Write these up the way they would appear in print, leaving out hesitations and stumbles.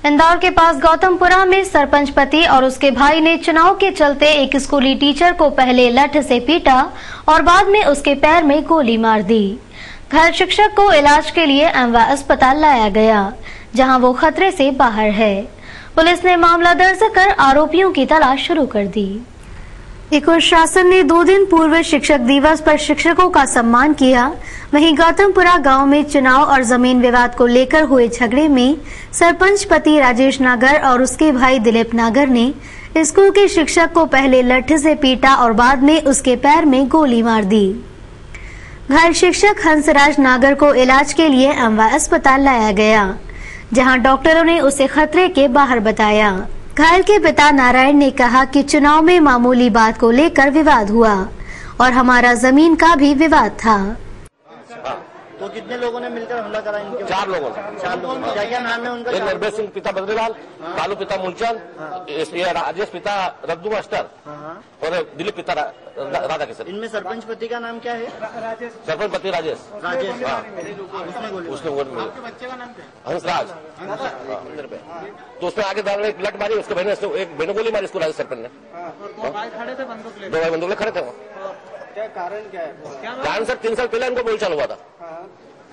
इंदौर के पास गौतमपुरा में सरपंच पति और उसके भाई ने चुनाव के चलते एक स्कूली टीचर को पहले लठ से पीटा और बाद में उसके पैर में गोली मार दी। घायल शिक्षक को इलाज के लिए एमवा अस्पताल लाया गया, जहां वो खतरे से बाहर है। पुलिस ने मामला दर्ज कर आरोपियों की तलाश शुरू कर दी। एक और शासन ने 2 दिन पूर्व शिक्षक दिवस पर शिक्षकों का सम्मान किया। वहीं गौतमपुरा गांव में चुनाव और जमीन विवाद को लेकर हुए झगड़े में सरपंच पति राजेश नागर और उसके भाई दिलीप नागर ने स्कूल के शिक्षक को पहले लठ से पीटा और बाद में उसके पैर में गोली मार दी। घायल शिक्षक हंसराज नागर को इलाज के लिए एमवा अस्पताल लाया गया, जहां डॉक्टरों ने उसे खतरे के बाहर बताया। घायल के पिता नारायण ने कहा कि चुनाव में मामूली बात को लेकर विवाद हुआ और हमारा जमीन का भी विवाद था। तो कितने लोगों ने मिलकर हमला करा इनके? 4 लोगों। क्या क्या नाम है उनका? एक निर्भय सिंह पिता बद्रीलाल, कालू पिता मूलचंद, राजेश पिता रद्दू मास्टर और दिलीप पिता राधा किशन। इनमें सरपंच पति का नाम क्या है? सरपंच पति राजेश। उसने बच्चे का नाम क्या? हंसराज। तो उसमें आगे दाल एक लट मारी, उसके बहन ने एक बेनो गोली मारी इसको राजेश सरपंच ने। 2 भाई खड़े थे बंदूक लेकर। 2 भाई बंदूक लेकर खड़े थे। क्या कारण क्या है? कारण सर 3 साल पहले इनको बोलचाल हुआ था।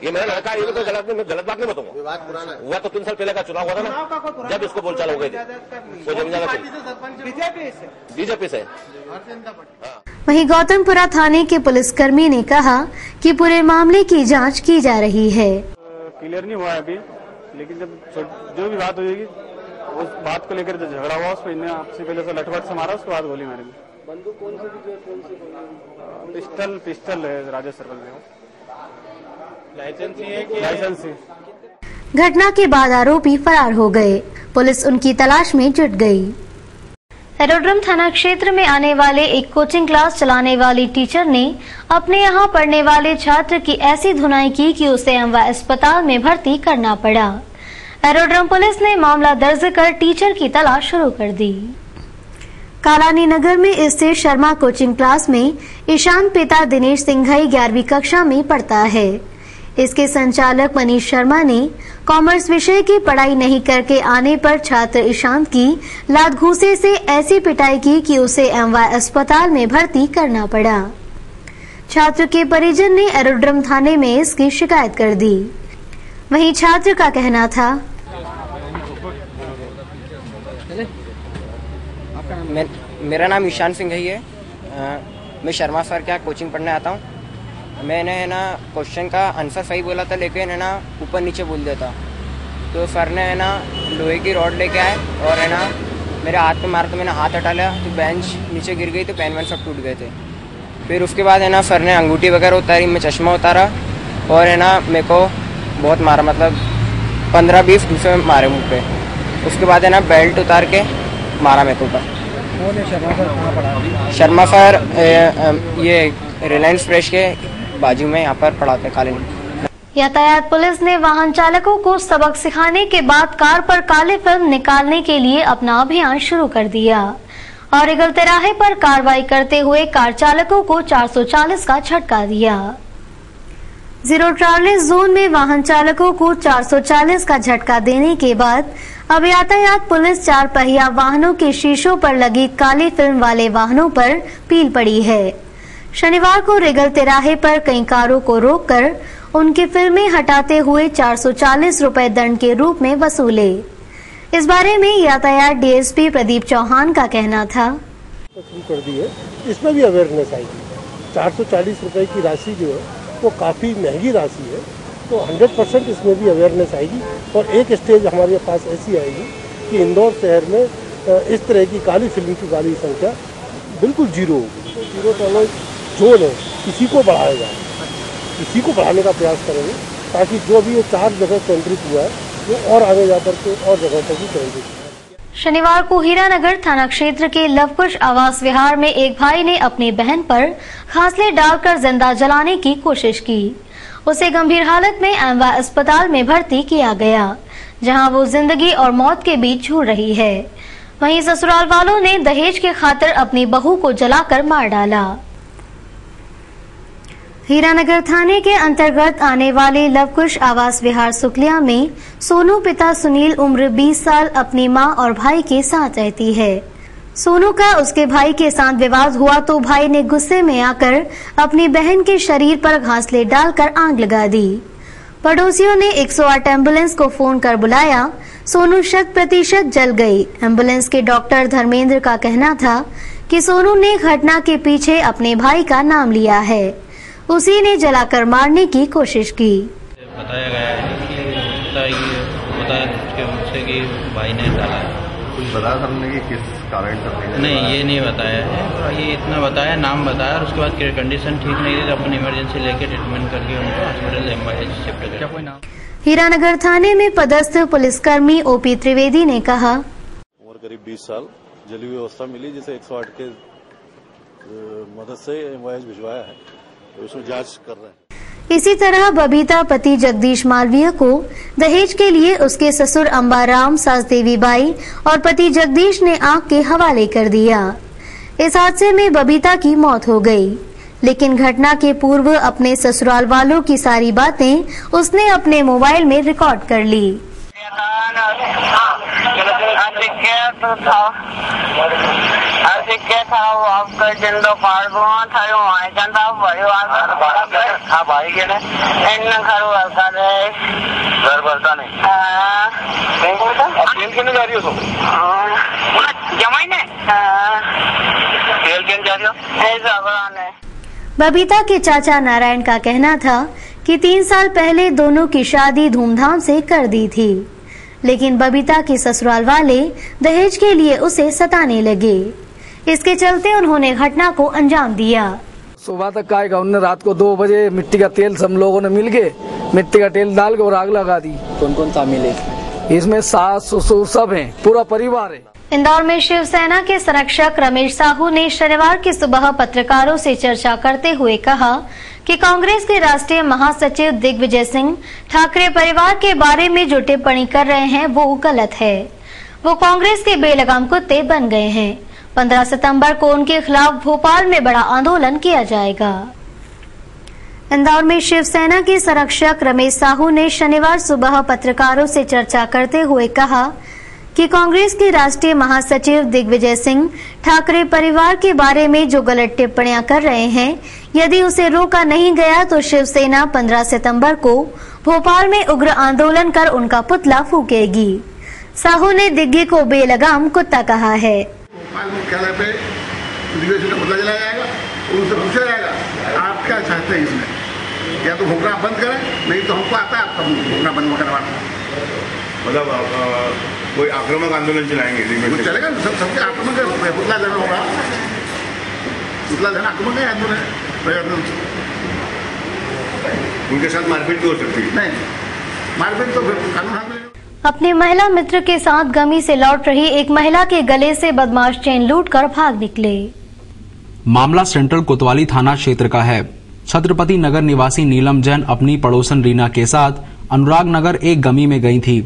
ये मेरा लड़का, ये तो गलत बात नहीं बताऊंगा। विवाद पुराना हुआ तो 3 साल पहले का चुनाव हुआ था ना, जब इसको बोलचाल हो गई थी। वो जमीन बीजेपी से। वहीं गौतमपुरा थाने के पुलिसकर्मी ने कहा कि पूरे मामले की जांच की जा रही है। क्लियर नहीं हुआ है अभी, लेकिन जब जो भी बात हो जाएगी उस बात को लेकर जो झगड़ा हुआ उसको इन्हें आपसे पहले से लठवट से मारा, उसके बाद गोली मारेंगे। बंदूक कौन सी? पिस्टल है राजेश सरपंच में। लाइसेंस नहीं है कि? लाइसेंस ही। घटना के बाद आरोपी फरार हो गए। पुलिस उनकी तलाश में जुट गई। एरोड्रम थाना क्षेत्र में आने वाले एक कोचिंग क्लास चलाने वाली टीचर ने अपने यहां पढ़ने वाले छात्र की ऐसी धुनाई की कि उसे एमवा अस्पताल में भर्ती करना पड़ा। एरोड्रम पुलिस ने मामला दर्ज कर टीचर की तलाश शुरू कर दी। कालानी नगर में स्थित शर्मा कोचिंग क्लास में ईशान पिता दिनेश सिंघई 11वीं कक्षा में पढ़ता है। इसके संचालक मनीष शर्मा ने कॉमर्स विषय की पढ़ाई नहीं करके आने पर छात्र ईशांत की लात घूंसे से ऐसी पिटाई की कि उसे एमवा अस्पताल में भर्ती करना पड़ा। छात्र के परिजन ने एरोड्रम थाने में इसकी शिकायत कर दी। वहीं छात्र का कहना था, मेरा नाम ईशान सिंह है। मैं शर्मा सर क्या कोचिंग पढ़ने आता हूँ। मैंने है ना क्वेश्चन का आंसर सही बोला था, लेकिन है ना ऊपर नीचे बोल दिया था। तो सर ने है ना लोहे की रॉड लेके आए और है ना मेरे हाथ पे मारा, तो मैंने हाथ हटा लिया तो बेंच नीचे गिर गई, तो पेन वेन सब टूट गए थे। फिर उसके बाद है ना सर ने अंगूठी वगैरह उतारी, मैं चश्मा उतारा और है ना मेरे को बहुत मारा, मतलब 15-20 घूंसे मारे मुँह पे। उसके बाद है ना बेल्ट उतार के मारा मेरे को ऊपर। शर्मा सर ये रिलायंस फ्रेश के बाजू में यहाँ पर पढ़ाते काले। यातायात पुलिस ने वाहन चालकों को सबक सिखाने के बाद कार पर काले फिल्म निकालने के लिए अपना अभियान शुरू कर दिया और इगल तिराहे पर कार्रवाई करते हुए कार चालकों को 440 का झटका दिया। 0 ट्रैफिक जोन में वाहन चालकों को 440 का झटका देने के बाद अब यातायात पुलिस 4 पहिया वाहनों के शीशों पर लगी काली फिल्म वाले वाहनों पर पील पड़ी है। शनिवार को रिगल तिराहे पर कई कारों को रोककर उनकी फिल्में हटाते हुए 440 रुपए दंड के रूप में वसूले। इस बारे में यातायात डीएसपी प्रदीप चौहान का कहना था, शुरू कर दी है, इसमें भी अवेयरनेस आएगी। 440 रुपए की राशि जो है वो काफ़ी महंगी राशि है, तो 100% इसमें भी अवेयरनेस आएगी। और एक स्टेज हमारे पास ऐसी आएगी कि इंदौर शहर में इस तरह की काली फिल्म की गाड़ी संख्या बिल्कुल 0 होगी। तो 0 टॉलरेंस जोन है, इसी को बढ़ाया जाए, इसी को बढ़ाने का प्रयास करेंगे ताकि जो भी ये 4 जगह केंद्रित हुआ है वो और आगे जाकर के और जगह पर भी केंद्रित। शनिवार को हीरानगर थाना क्षेत्र के लवकुश आवास विहार में एक भाई ने अपनी बहन पर फांसले डालकर जिंदा जलाने की कोशिश की। उसे गंभीर हालत में एमवा अस्पताल में भर्ती किया गया, जहां वो जिंदगी और मौत के बीच झूल रही है। वहीं ससुराल वालों ने दहेज के खातिर अपनी बहू को जलाकर मार डाला। हीरानगर थाने के अंतर्गत आने वाले लवकुश आवास विहार सुकलिया में सोनू पिता सुनील उम्र 20 साल अपनी मां और भाई के साथ रहती है। सोनू का उसके भाई के साथ विवाद हुआ तो भाई ने गुस्से में आकर अपनी बहन के शरीर पर घासलेट डालकर आग लगा दी। पड़ोसियों ने 108 एम्बुलेंस को फोन कर बुलाया। सोनू 100% जल गई। एम्बुलेंस के डॉक्टर धर्मेंद्र का कहना था कि सोनू ने घटना के पीछे अपने भाई का नाम लिया है। उसी ने जलाकर मारने की कोशिश की। बताया गया है कि भाई ने डाला है। कुछ बताया हमने कि किस कारण से? नहीं, ये नहीं बताया है। ये इतना बताया, नाम बताया और उसके बाद कंडीशन ठीक नहीं थी तो अपन इमरजेंसी लेके ट्रीटमेंट करके उनको हॉस्पिटल शिफ्ट कर। क्या कोई नाम? हीरानगर थाने में पदस्थ पुलिसकर्मी ओपी त्रिवेदी ने कहा, उम्र करीब 20 साल, जली हुई अवस्था मिली जिसे 108 के मदद से एमवाईएच भिजवाया है, तो उसमें जांच कर रहे हैं। इसी तरह बबीता पति जगदीश मालवीय को दहेज के लिए उसके ससुर अंबाराम, सास देवी बाई और पति जगदीश ने आग के हवाले कर दिया। इस हादसे में बबीता की मौत हो गई, लेकिन घटना के पूर्व अपने ससुराल वालों की सारी बातें उसने अपने मोबाइल में रिकॉर्ड कर ली। बबीता के चाचा नारायण का कहना था कि 3 साल पहले दोनों की शादी धूमधाम से कर दी थी, लेकिन बबीता के ससुराल वाले दहेज के लिए उसे सताने लगे। इसके चलते उन्होंने घटना को अंजाम दिया। सुबह तक आएगा, उन्होंने रात को 2 बजे मिट्टी का तेल सब लोगों ने मिल के मिट्टी का तेल डाल के और आग लगा दी। कौन कौन शामिल है इसमें? सास ससुर सब हैं, पूरा परिवार है। इंदौर में शिवसेना के संरक्षक रमेश साहू ने शनिवार की सुबह पत्रकारों से चर्चा करते हुए कहा कि कांग्रेस के राष्ट्रीय महासचिव दिग्विजय सिंह ठाकरे परिवार के बारे में जो टिप्पणी कर रहे हैं वो गलत है। वो कांग्रेस के बेलगाम कुत्ते बन गए हैं। 15 सितंबर को उनके खिलाफ भोपाल में बड़ा आंदोलन किया जाएगा। इंदौर में शिवसेना के संरक्षक रमेश साहू ने शनिवार सुबह पत्रकारों से चर्चा करते हुए कहा कि कांग्रेस के राष्ट्रीय महासचिव दिग्विजय सिंह ठाकरे परिवार के बारे में जो गलत टिप्पणियां कर रहे हैं, यदि उसे रोका नहीं गया तो शिवसेना 15 सितंबर को भोपाल में उग्र आंदोलन कर उनका पुतला फूकेगी। साहू ने दिग्गी को बेलगाम कुत्ता कहा है। भोपाल मुख्यालय पे दिग्विजय का पुतला जलाया जाएगा, उनसे पूछा जाएगा आप क्या चाहते हैं इसमें, या तो भोकना बंद करें, नहीं तो हमको आता है आपका भोकना बंद करवाना। मतलब कोई आक्रामक आंदोलन चलाएंगे? चलेगा, सबके आक्रमण का पुतला जलाना होगा। पुतला जलाना आक्रमण नहीं, आंदोलन उनके साथ मारपीट भी हो सकती है। नहीं, मारपीट तो कानून हाथ में। अपने महिला मित्र के साथ गमी से लौट रही एक महिला के गले से बदमाश चेन लूटकर भाग निकले। मामला सेंट्रल कोतवाली थाना क्षेत्र का है। छत्रपति नगर निवासी नीलम जैन अपनी पड़ोसन रीना के साथ अनुराग नगर एक गमी में गई थी।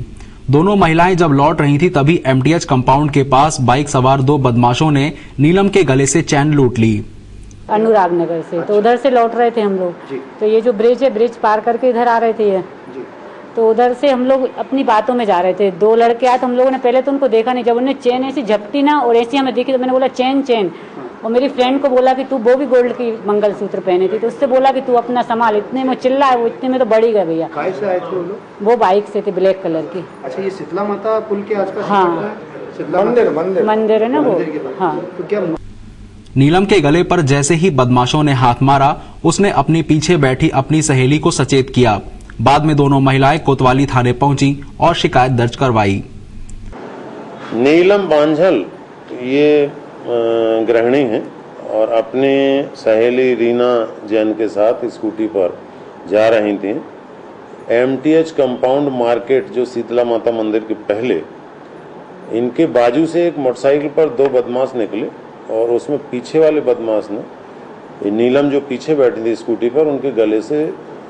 दोनों महिलाएं जब लौट रही थी तभी एमटीएच कंपाउंड के पास बाइक सवार 2 बदमाशों ने नीलम के गले से चैन लूट ली। अनुराग नगर से तो उधर से लौट रहे थे हम लोग, तो ये जो ब्रिज है, ब्रिज पार करके इधर आ रहे थे तो उधर से हम लोग अपनी बातों में जा रहे थे। 2 लड़के आए तो हम लोगों ने पहले तो उनको देखा नहीं, जब उन्हें चेन ऐसी झपटी ना और ऐसी हमें देखी तो मैंने बोला चेन चेन, और मेरी फ्रेंड को बोला कि तू, वो भी गोल्ड की मंगलसूत्र पहने थी, तो उससे बोला कि तू अपना संभाल। इतने में चिल्ला है वो, इतने में तो बढ़ ही गए भैया। कहाँ से आए थे वो लोग? वो बाइक से थे, ब्लैक कलर की। अच्छा, ये शीतला माता पुल के आसपास? हाँ, मंदिर है ना वो। हाँ, तो क्या नीलम के गले पर जैसे ही बदमाशों ने हाथ मारा, उसने अपनी पीछे बैठी अपनी सहेली को सचेत किया। बाद में दोनों महिलाएं कोतवाली थाने पहुंची और शिकायत दर्ज करवाई। नीलम बांझल ये गृहिणी है और अपने सहेली रीना जैन के साथ स्कूटी पर जा रही थी। एमटीएच कंपाउंड मार्केट जो शीतला माता मंदिर के पहले, इनके बाजू से एक मोटरसाइकिल पर 2 बदमाश निकले और उसमें पीछे वाले बदमाश ने नीलम जो पीछे बैठी थी स्कूटी पर, उनके गले से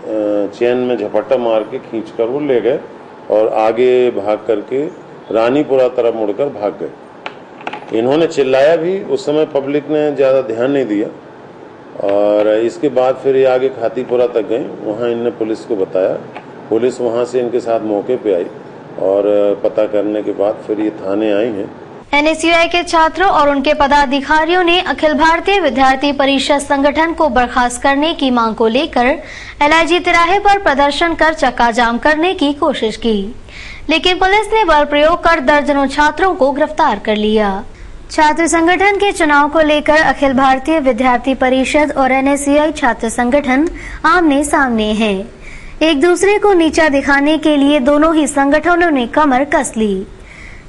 चैन में झपट्टा मार के खींचकर वो ले गए और आगे भाग करके रानीपुरा तरफ मुड़कर भाग गए। इन्होंने चिल्लाया भी, उस समय पब्लिक ने ज़्यादा ध्यान नहीं दिया और इसके बाद फिर ये आगे खातीपुरा तक गए, वहाँ इनने पुलिस को बताया, पुलिस वहाँ से इनके साथ मौके पे आई और पता करने के बाद फिर ये थाने आई हैं। NSUI के छात्रों और उनके पदाधिकारियों ने अखिल भारतीय विद्यार्थी परिषद संगठन को बर्खास्त करने की मांग को लेकर LIG तिराहे पर प्रदर्शन कर चक्का जाम करने की कोशिश की, लेकिन पुलिस ने बल प्रयोग कर दर्जनों छात्रों को गिरफ्तार कर लिया। छात्र संगठन के चुनाव को लेकर अखिल भारतीय विद्यार्थी परिषद और NSUI छात्र संगठन आमने सामने हैं। एक दूसरे को नीचा दिखाने के लिए दोनों ही संगठनों ने कमर कस ली।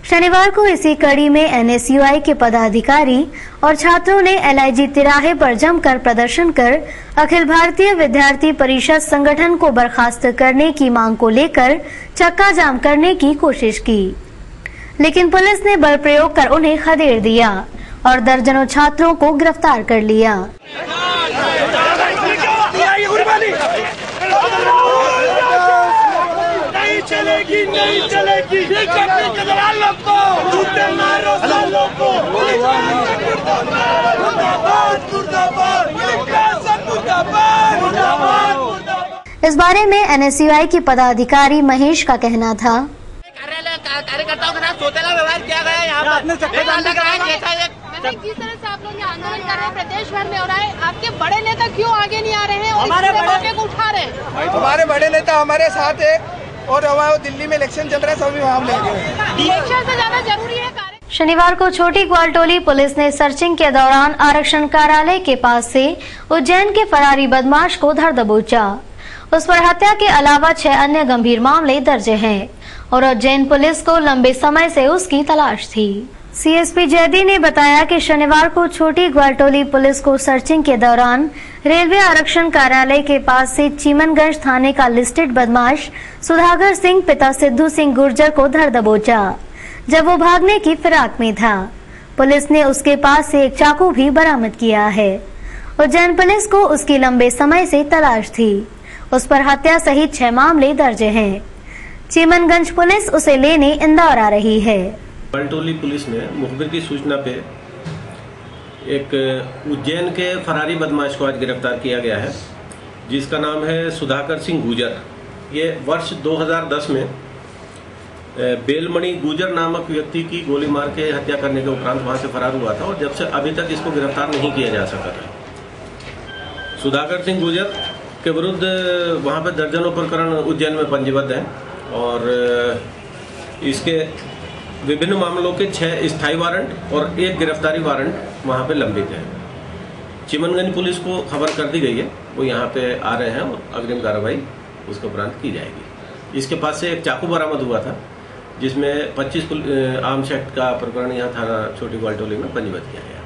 शनिवार को इसी कड़ी में NSUI के पदाधिकारी और छात्रों ने LIG तिराहे पर जमकर प्रदर्शन कर अखिल भारतीय विद्यार्थी परिषद संगठन को बर्खास्त करने की मांग को लेकर चक्का जाम करने की कोशिश की, लेकिन पुलिस ने बल प्रयोग कर उन्हें खदेड़ दिया और दर्जनों छात्रों को गिरफ्तार कर लिया। नहीं चलेगी इस बारे में NSUI के पदाधिकारी महेश का कहना था, कार्यकर्ताओं के साथ सोतेला व्यवहार किया गया यहाँ पर। जिस तरह से आप लोग आंदोलन कर रहे हैं प्रदेश भर में हो रहा है, आपके बड़े नेता क्यों आगे नहीं आ रहे हैं और हमारे मौके को उठा रहे हैं? हमारे बड़े नेता हमारे साथ है और हमारे दिल्ली में इलेक्शन चल रहा है, सभी हम लेंगे। इलेक्शन से ज्यादा जरूरी है। शनिवार को छोटी ग्वालटोली पुलिस ने सर्चिंग के दौरान आरक्षण कार्यालय के पास से उज्जैन के फरारी बदमाश को धर दबोचा। उस पर हत्या के अलावा 6 अन्य गंभीर मामले दर्ज हैं और उज्जैन पुलिस को लंबे समय से उसकी तलाश थी। CSP जैदी ने बताया कि शनिवार को छोटी ग्वालटोली पुलिस को सर्चिंग के दौरान रेलवे आरक्षण कार्यालय के पास से चीमनगंज थाने का लिस्टेड बदमाश सुधाकर सिंह पिता सिद्धू सिंह गुर्जर को धर दबोचा जब वो भागने की फिराक में था। पुलिस ने उसके पास से एक चाकू भी बरामद किया है। उज्जैन पुलिस को उसकी लंबे समय से तलाश थी। उस पर हत्या सहित 6 मामले दर्ज हैं। चीमनगंज पुलिस उसे लेने इंदौर आ रही है। ग्वालटोली पुलिस ने मुखबिर की सूचना पे एक उज्जैन के फरारी बदमाश को आज गिरफ्तार किया गया है, जिसका नाम है सुधाकर सिंह गुर्जर। ये वर्ष 2010 में बेलमणि गुर्जर नामक व्यक्ति की गोली मार के हत्या करने के उपरांत वहां से फरार हुआ था और जब से अभी तक इसको गिरफ्तार नहीं किया जा सका था। सुधाकर सिंह गुर्जर के विरुद्ध वहां पर दर्जनों प्रकरण उज्जैन में पंजीबद्ध हैं और इसके विभिन्न मामलों के 6 स्थायी वारंट और 1 गिरफ्तारी वारंट वहां पे लंबित है। चिमनगंज पुलिस को खबर कर दी गई है, वो यहाँ पे आ रहे हैं और अग्रिम कार्रवाई उसके उपरांत की जाएगी। इसके पास से एक चाकू बरामद हुआ था जिसमें 25 आर्म्स एक्ट का प्रकरण यहाँ थाना छोटी ग्वालटोली में पंजीबद्ध किया गया।